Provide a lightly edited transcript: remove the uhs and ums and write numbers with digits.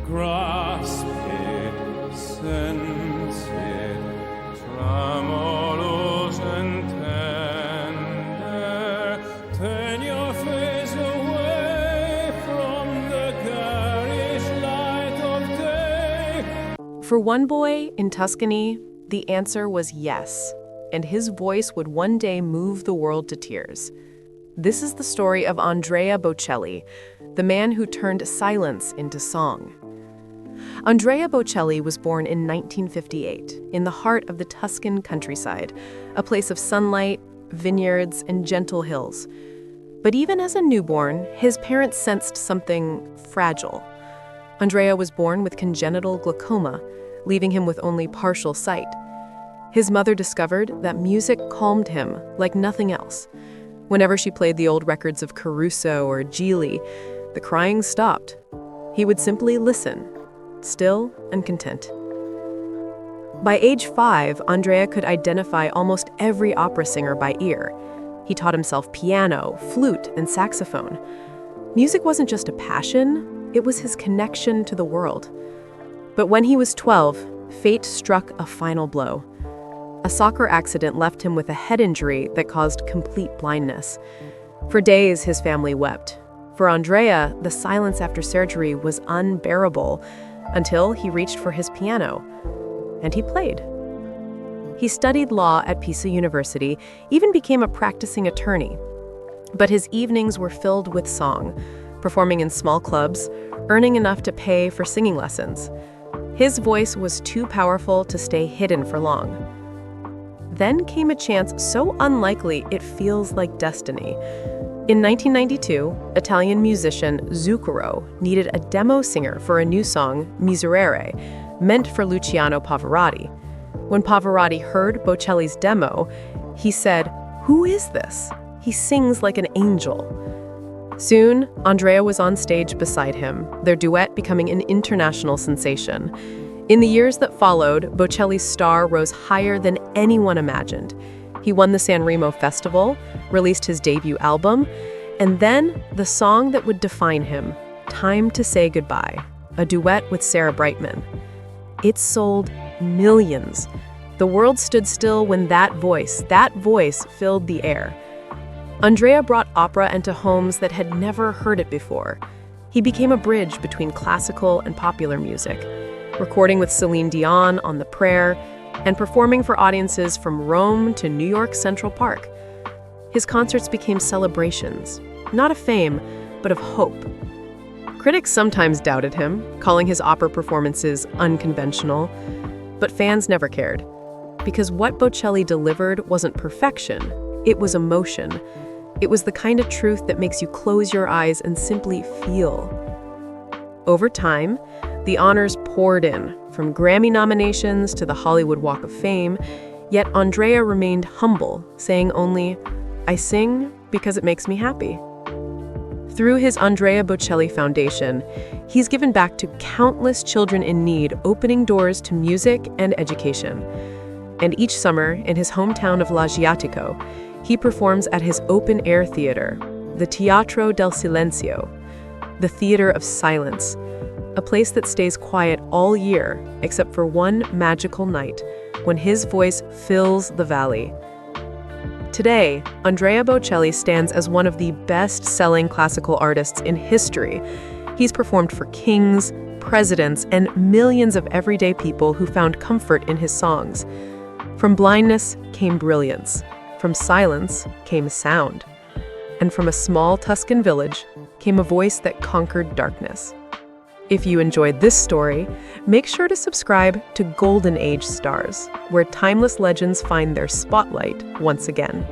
Grasp it, sense it, tremulous and tender. Turn your face away from the garish light of day. For one boy in Tuscany, the answer was yes, and his voice would one day move the world to tears. This is the story of Andrea Bocelli, the man who turned silence into song. Andrea Bocelli was born in 1958 in the heart of the Tuscan countryside, a place of sunlight, vineyards, and gentle hills. But even as a newborn, his parents sensed something fragile. Andrea was born with congenital glaucoma, leaving him with only partial sight. His mother discovered that music calmed him like nothing else. Whenever she played the old records of Caruso or Gili, the crying stopped. He would simply listen, still and content. By age 5, Andrea could identify almost every opera singer by ear. He taught himself piano, flute, and saxophone. Music wasn't just a passion, it was his connection to the world. But when he was 12, fate struck a final blow. A soccer accident left him with a head injury that caused complete blindness. For days, his family wept. For Andrea, the silence after surgery was unbearable until he reached for his piano, and he played. He studied law at Pisa University, even became a practicing attorney. But his evenings were filled with song, performing in small clubs, earning enough to pay for singing lessons. His voice was too powerful to stay hidden for long. Then came a chance so unlikely it feels like destiny. In 1992, Italian musician Zucchero needed a demo singer for a new song, Miserere, meant for Luciano Pavarotti. When Pavarotti heard Bocelli's demo, he said, "Who is this? He sings like an angel." Soon, Andrea was on stage beside him, their duet becoming an international sensation. In the years that followed, Bocelli's star rose higher than anyone imagined. He won the Sanremo Festival, released his debut album, and then the song that would define him, Time to Say Goodbye, a duet with Sarah Brightman. It sold millions. The world stood still when that voice filled the air. Andrea brought opera into homes that had never heard it before. He became a bridge between classical and popular music, recording with Celine Dion on The Prayer, and performing for audiences from Rome to New York Central Park. His concerts became celebrations, not of fame, but of hope. Critics sometimes doubted him, calling his opera performances unconventional, but fans never cared. Because what Bocelli delivered wasn't perfection, it was emotion. It was the kind of truth that makes you close your eyes and simply feel. Over time, the honors poured in, from Grammy nominations to the Hollywood Walk of Fame, yet Andrea remained humble, saying only, "I sing because it makes me happy." Through his Andrea Bocelli Foundation, he's given back to countless children in need, opening doors to music and education. And each summer, in his hometown of L'Adriatico, he performs at his open-air theater, the Teatro del Silenzio, the Theater of Silence, a place that stays quiet all year except for one magical night when his voice fills the valley. Today, Andrea Bocelli stands as one of the best-selling classical artists in history. He's performed for kings, presidents, and millions of everyday people who found comfort in his songs. From blindness came brilliance, from silence came sound, and from a small Tuscan village came a voice that conquered darkness. If you enjoyed this story, make sure to subscribe to Golden Age Stars, where timeless legends find their spotlight once again.